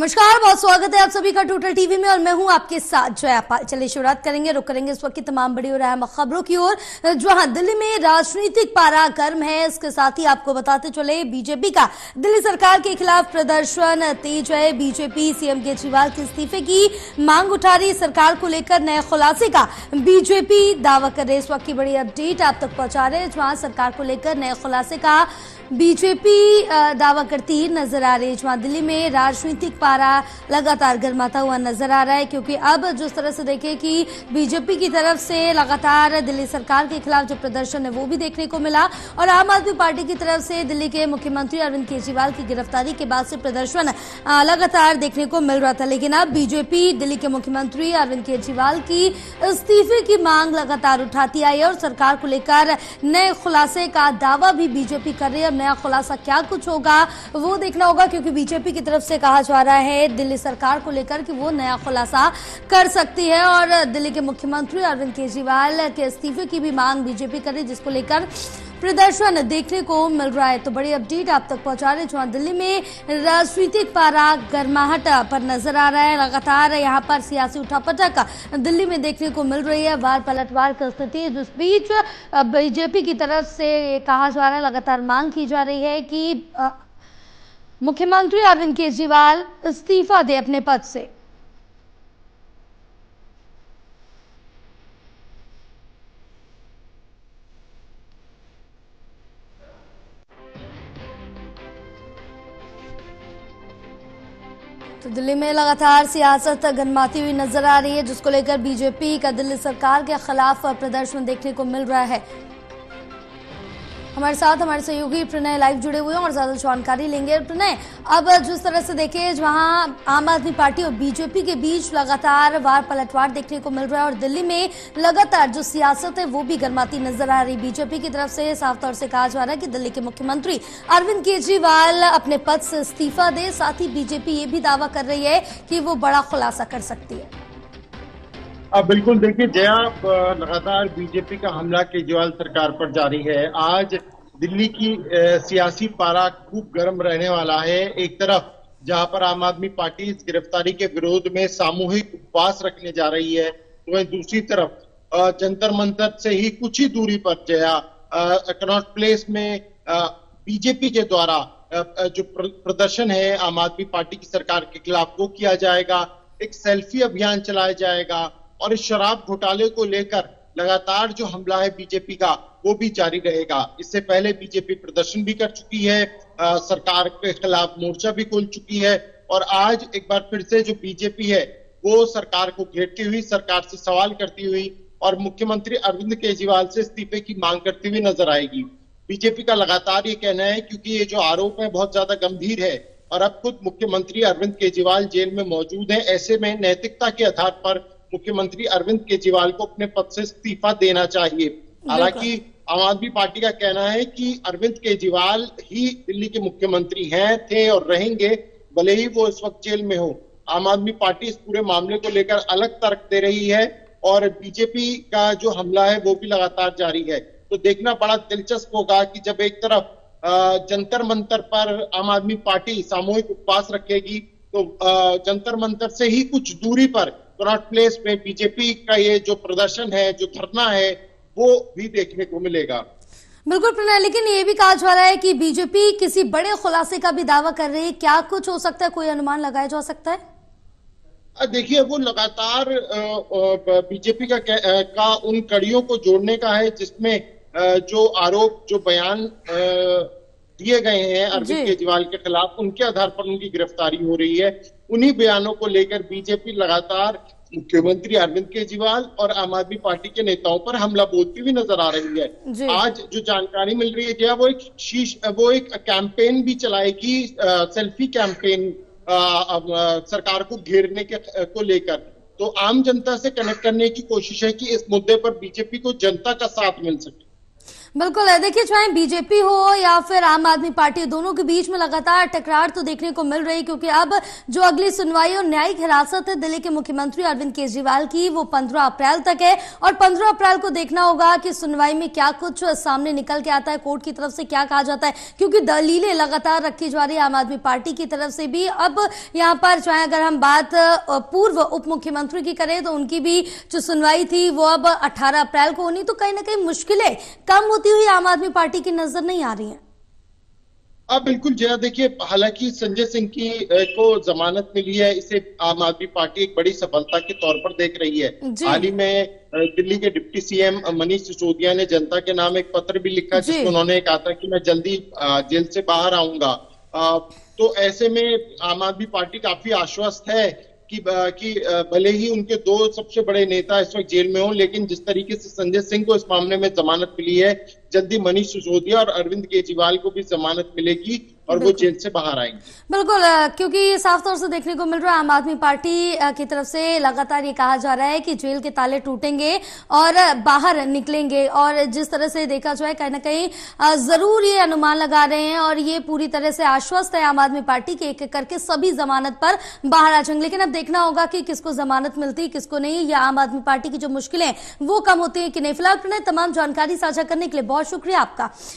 नमस्कार, बहुत स्वागत है आप सभी का टोटल टीवी में और मैं हूं आपके साथ जया पाल। चलिए शुरुआत करेंगे, रुक करेंगे इस वक्त की तमाम बड़ी और अहम खबरों की ओर, जहां दिल्ली में राजनीतिक पारा गर्म है। इसके साथ ही आपको बताते चले बीजेपी का दिल्ली सरकार के खिलाफ प्रदर्शन तेज है। बीजेपी सीएम केजरीवाल के इस्तीफे की मांग उठा रही। सरकार को लेकर नए खुलासे का बीजेपी दावा कर रही। इस वक्त की बड़ी अपडेट आप तक पहुंचा रहे हैं, जहां सरकार को लेकर नए खुलासे का बीजेपी दावा करती नजर आ रही है। जहां दिल्ली में राजनीतिक पारा लगातार गर्माता हुआ नजर आ रहा है, क्योंकि अब जिस तरह से देखें कि बीजेपी की तरफ से लगातार दिल्ली सरकार के खिलाफ जो प्रदर्शन है वो भी देखने को मिला, और आम आदमी पार्टी की तरफ से दिल्ली के मुख्यमंत्री अरविंद केजरीवाल की गिरफ्तारी के बाद से प्रदर्शन लगातार देखने को मिल रहा था। लेकिन अब बीजेपी दिल्ली के मुख्यमंत्री अरविंद केजरीवाल की इस्तीफे की मांग लगातार उठाती आई है और सरकार को लेकर नए खुलासे का दावा भी बीजेपी कर रही है। नया खुलासा क्या कुछ होगा वो देखना होगा, क्योंकि बीजेपी की तरफ से कहा जा रहा है दिल्ली सरकार को लेकर कि वो नया खुलासा कर सकती है, और दिल्ली के मुख्यमंत्री अरविंद केजरीवाल के इस्तीफे की भी मांग बीजेपी कर रही है, जिसको लेकर प्रदर्शन देखने को मिल रहा है। तो बड़ी अपडेट आप तक पहुंचा रहे, जहां दिल्ली में राजनीतिक पारा गर्माहट पर नजर आ रहा है। लगातार यहां पर सियासी उठापटक दिल्ली में देखने को मिल रही है, वार पलटवार की स्थिति। जिस बीच बीजेपी की तरफ से कहा जा रहा है, लगातार मांग की जा रही है कि मुख्यमंत्री अरविंद केजरीवाल इस्तीफा दे अपने पद से। तो दिल्ली में लगातार सियासत गरमाती हुई नजर आ रही है, जिसको लेकर बीजेपी का दिल्ली सरकार के खिलाफ प्रदर्शन देखने को मिल रहा है। हमारे साथ हमारे सहयोगी प्रणय लाइव जुड़े हुए हैं और ज्यादा जानकारी लेंगे। प्रणय, अब जिस तरह से देखें, जहां आम आदमी पार्टी और बीजेपी के बीच लगातार वार पलटवार देखने को मिल रहा है और दिल्ली में लगातार जो सियासत है वो भी गर्माती नजर आ रही। बीजेपी की तरफ से साफ तौर से कहा जा रहा है कि दिल्ली के मुख्यमंत्री अरविंद केजरीवाल अपने पद से इस्तीफा दे। साथ ही बीजेपी ये भी दावा कर रही है कि वो बड़ा खुलासा कर सकती है। अब बिल्कुल देखिए जया, लगातार बीजेपी का हमला केजरीवाल सरकार पर जारी है। आज दिल्ली की सियासी पारा खूब गर्म रहने वाला है। एक तरफ जहां पर आम आदमी पार्टी इस गिरफ्तारी के विरोध में सामूहिक उपवास रखने जा रही है, तो वहीं दूसरी तरफ जंतर मंतर से ही कुछ ही दूरी पर जया कनॉट प्लेस में बीजेपी के द्वारा जो प्रदर्शन है आम आदमी पार्टी की सरकार के खिलाफ वो किया जाएगा। एक सेल्फी अभियान चलाया जाएगा और इस शराब घोटाले को लेकर लगातार जो हमला है बीजेपी का वो भी जारी रहेगा। इससे पहले बीजेपी प्रदर्शन भी कर चुकी है, सरकार के खिलाफ मोर्चा भी खोल चुकी है, और आज एक बार फिर से जो बीजेपी है वो सरकार को घेरती हुई, सरकार से सवाल करती हुई और मुख्यमंत्री अरविंद केजरीवाल से इस्तीफे की मांग करती हुई नजर आएगी। बीजेपी का लगातार ये कहना है, क्योंकि ये जो आरोप है बहुत ज्यादा गंभीर है और अब खुद मुख्यमंत्री अरविंद केजरीवाल जेल में मौजूद है, ऐसे में नैतिकता के आधार पर मुख्यमंत्री अरविंद केजरीवाल को अपने पद से इस्तीफा देना चाहिए। हालांकि आम आदमी पार्टी का कहना है कि अरविंद केजरीवाल ही दिल्ली के मुख्यमंत्री हैं, थे और रहेंगे, भले ही वो इस वक्त जेल में हो। आम आदमी पार्टी इस पूरे मामले को लेकर अलग तर्क दे रही है और बीजेपी का जो हमला है वो भी लगातार जारी है। तो देखना बड़ा दिलचस्प होगा कि जब एक तरफ जंतर मंतर पर आम आदमी पार्टी सामूहिक उपवास रखेगी, तो जंतर मंतर से ही कुछ दूरी पर कनॉट प्लेस में बीजेपी का ये जो प्रदर्शन है, जो धरना है, वो भी देखने को मिलेगा। बिल्कुल प्रणय, लेकिन ये भी कहा जा रहा है कि बीजेपी किसी बड़े खुलासे का भी दावा कर रही है। क्या कुछ हो सकता है, कोई अनुमान लगाया जा सकता है? देखिए, वो लगातार बीजेपी का उन कड़ियों को जोड़ने का है जिसमें जो आरोप, जो बयान दिए गए हैं अरविंद केजरीवाल के खिलाफ, उनके आधार पर उनकी गिरफ्तारी हो रही है। उन्हीं बयानों को लेकर बीजेपी लगातार मुख्यमंत्री अरविंद केजरीवाल और आम आदमी पार्टी के नेताओं पर हमला बोलती हुई नजर आ रही है। आज जो जानकारी मिल रही है क्या, वो एक कैंपेन भी चलाएगी, सेल्फी कैंपेन सरकार को घेरने को लेकर। तो आम जनता से कनेक्ट करने की कोशिश है कि इस मुद्दे पर बीजेपी को जनता का साथ मिल सके। बिल्कुल है। देखिए, चाहे बीजेपी हो या फिर आम आदमी पार्टी, दोनों के बीच में लगातार टकरार तो देखने को मिल रही, क्योंकि अब जो अगली सुनवाई और न्यायिक हिरासत है दिल्ली के मुख्यमंत्री अरविंद केजरीवाल की, वो 15 अप्रैल तक है। और 15 अप्रैल को देखना होगा कि सुनवाई में क्या कुछ सामने निकल के आता है, कोर्ट की तरफ से क्या कहा जाता है, क्योंकि दलीलें लगातार रखी जा रही है आम आदमी पार्टी की तरफ से भी। अब यहाँ पर चाहे अगर हम बात पूर्व उप मुख्यमंत्री की करें तो उनकी भी जो सुनवाई थी वो अब 18 अप्रैल को होनी, तो कहीं ना कहीं मुश्किलें कम होती हुई आम आदमी पार्टी की नजर नहीं आ रही है। बिल्कुल जया, देखिए हालांकि संजय सिंह की को जमानत मिली है, इसे आम आदमी पार्टी एक बड़ी सफलता के तौर पर देख रही है। हाल ही में दिल्ली के डिप्टी सीएम मनीष सिसोदिया ने जनता के नाम एक पत्र भी लिखा जिसमें उन्होंने कहा था कि मैं जल्दी जेल से बाहर आऊंगा। तो ऐसे में आम आदमी पार्टी काफी आश्वस्त है कि भले ही उनके दो सबसे बड़े नेता इस वक्त जेल में हों, लेकिन जिस तरीके से संजय सिंह को इस मामले में जमानत मिली है, जल्दी मनीष सिसोदिया और अरविंद केजरीवाल को भी जमानत मिलेगी और वो जेल से बाहर आएंगे। बिल्कुल, क्योंकि साफ तौर से देखने को मिल रहा है आम आदमी पार्टी की तरफ से लगातार ये कहा जा रहा है कि जेल के ताले टूटेंगे और बाहर निकलेंगे। और जिस तरह से देखा जाए कहीं ना कहीं जरूर ये अनुमान लगा रहे हैं और ये पूरी तरह से आश्वस्त है आम आदमी पार्टी के एक एक करके सभी जमानत पर बाहर आ जाएंगे। लेकिन अब देखना होगा कि किसको जमानत मिलती है, किसको नहीं, या आम आदमी पार्टी की जो मुश्किलें वो कम होती है कि नहीं। फिलहाल तमाम जानकारी साझा करने के लिए बहुत शुक्रिया आपका।